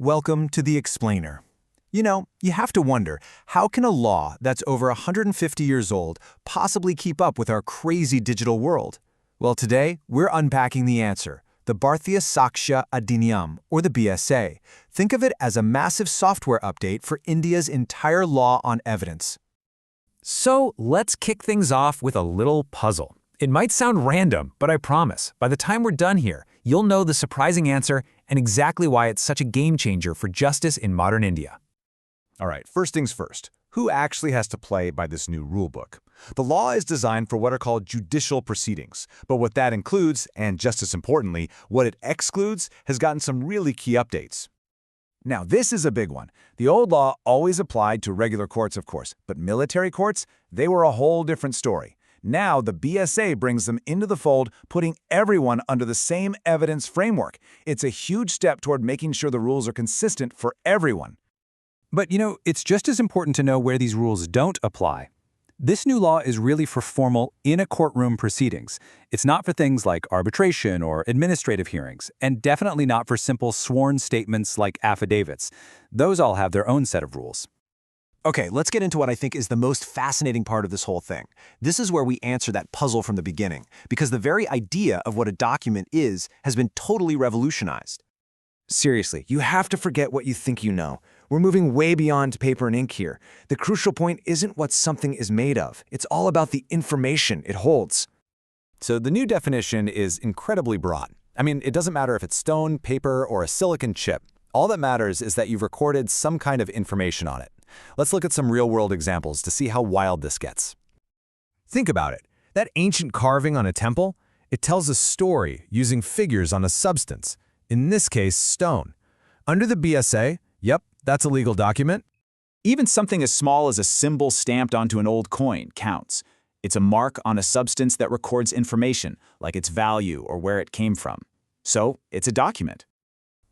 Welcome to The Explainer. You have to wonder, how can a law that's over 150 years old possibly keep up with our crazy digital world? Well, today, we're unpacking the answer, the Bhartiya Sakshya Adhiniyam, or the BSA. Think of it as a massive software update for India's entire law on evidence. So let's kick things off with a little puzzle. It might sound random, but I promise, by the time we're done here, you'll know the surprising answer and exactly why it's such a game changer for justice in modern India. All right, first things first. Who actually has to play by this new rulebook? The law is designed for what are called judicial proceedings, but what that includes, and just as importantly, what it excludes, has gotten some really key updates. Now, this is a big one. The old law always applied to regular courts, of course, but military courts, they were a whole different story. Now, the BSA brings them into the fold, putting everyone under the same evidence framework. It's a huge step toward making sure the rules are consistent for everyone. But it's just as important to know where these rules don't apply. This new law is really for formal, in-a-courtroom proceedings. It's not for things like arbitration or administrative hearings, and definitely not for simple sworn statements like affidavits. Those all have their own set of rules. Okay, let's get into what I think is the most fascinating part of this whole thing. This is where we answer that puzzle from the beginning, because the very idea of what a document is has been totally revolutionized. Seriously, you have to forget what you think you know. We're moving way beyond paper and ink here. The crucial point isn't what something is made of. It's all about the information it holds. So the new definition is incredibly broad. It doesn't matter if it's stone, paper, or a silicon chip. All that matters is that you've recorded some kind of information on it. Let's look at some real-world examples to see how wild this gets. Think about it. That ancient carving on a temple, it tells a story using figures on a substance, in this case, stone. Under the BSA, yep, that's a legal document. Even something as small as a symbol stamped onto an old coin counts. It's a mark on a substance that records information, like its value or where it came from. So, it's a document.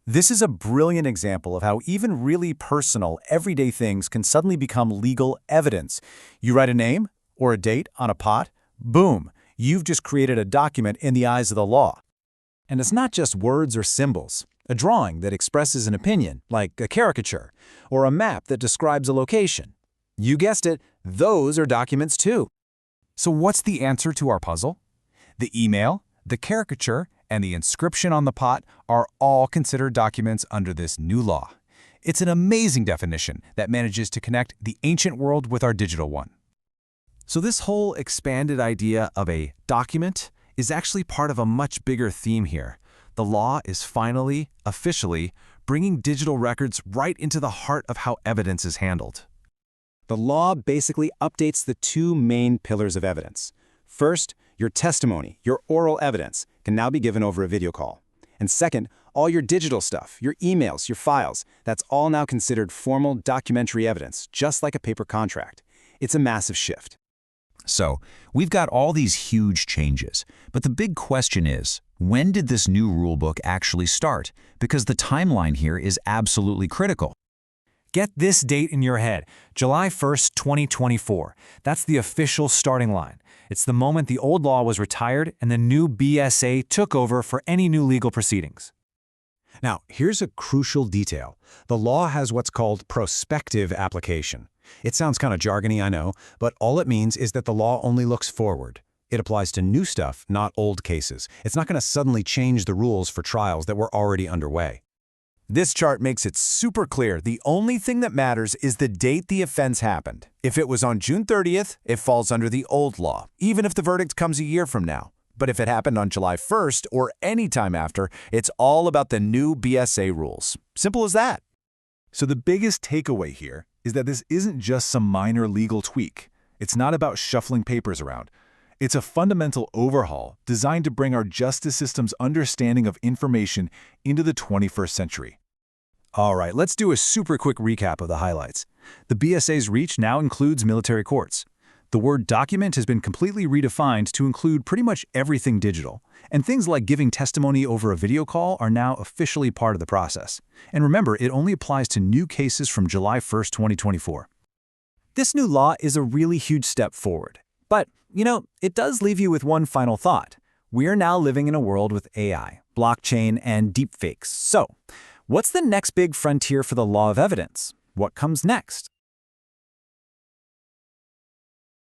This is a brilliant example of how even really personal, everyday things can suddenly become legal evidence. You write a name or a date on a pot, boom, you've just created a document in the eyes of the law. And it's not just words or symbols. A drawing that expresses an opinion, like a caricature, or a map that describes a location. You guessed it, those are documents too. So what's the answer to our puzzle? The email, the caricature, and the inscription on the pot are all considered documents under this new law. It's an amazing definition that manages to connect the ancient world with our digital one. So this whole expanded idea of a document is actually part of a much bigger theme here. The law is finally, officially, bringing digital records right into the heart of how evidence is handled. The law basically updates the two main pillars of evidence. First, your testimony, your oral evidence, can now be given over a video call. And second, all your digital stuff, your emails, your files, that's all now considered formal documentary evidence, just like a paper contract. It's a massive shift. So, we've got all these huge changes, but the big question is, when did this new rulebook actually start? Because the timeline here is absolutely critical. Get this date in your head, July 1st, 2024. That's the official starting line. It's the moment the old law was retired and the new BSA took over for any new legal proceedings. Now, here's a crucial detail. The law has what's called prospective application. It sounds kind of jargony, I know, but all it means is that the law only looks forward. It applies to new stuff, not old cases. It's not going to suddenly change the rules for trials that were already underway. This chart makes it super clear. The only thing that matters is the date the offense happened. If it was on June 30th, it falls under the old law, even if the verdict comes a year from now. But if it happened on July 1st or any time after, it's all about the new BSA rules. Simple as that. So the biggest takeaway here is that this isn't just some minor legal tweak. It's not about shuffling papers around. It's a fundamental overhaul designed to bring our justice system's understanding of information into the 21st century. All right, let's do a super quick recap of the highlights. The BSA's reach now includes military courts. The word document has been completely redefined to include pretty much everything digital, and things like giving testimony over a video call are now officially part of the process. And remember, it only applies to new cases from July 1st, 2024. This new law is a really huge step forward. But, it does leave you with one final thought. We're now living in a world with AI, blockchain, and deepfakes. So, What's the next big frontier for the law of evidence? What comes next?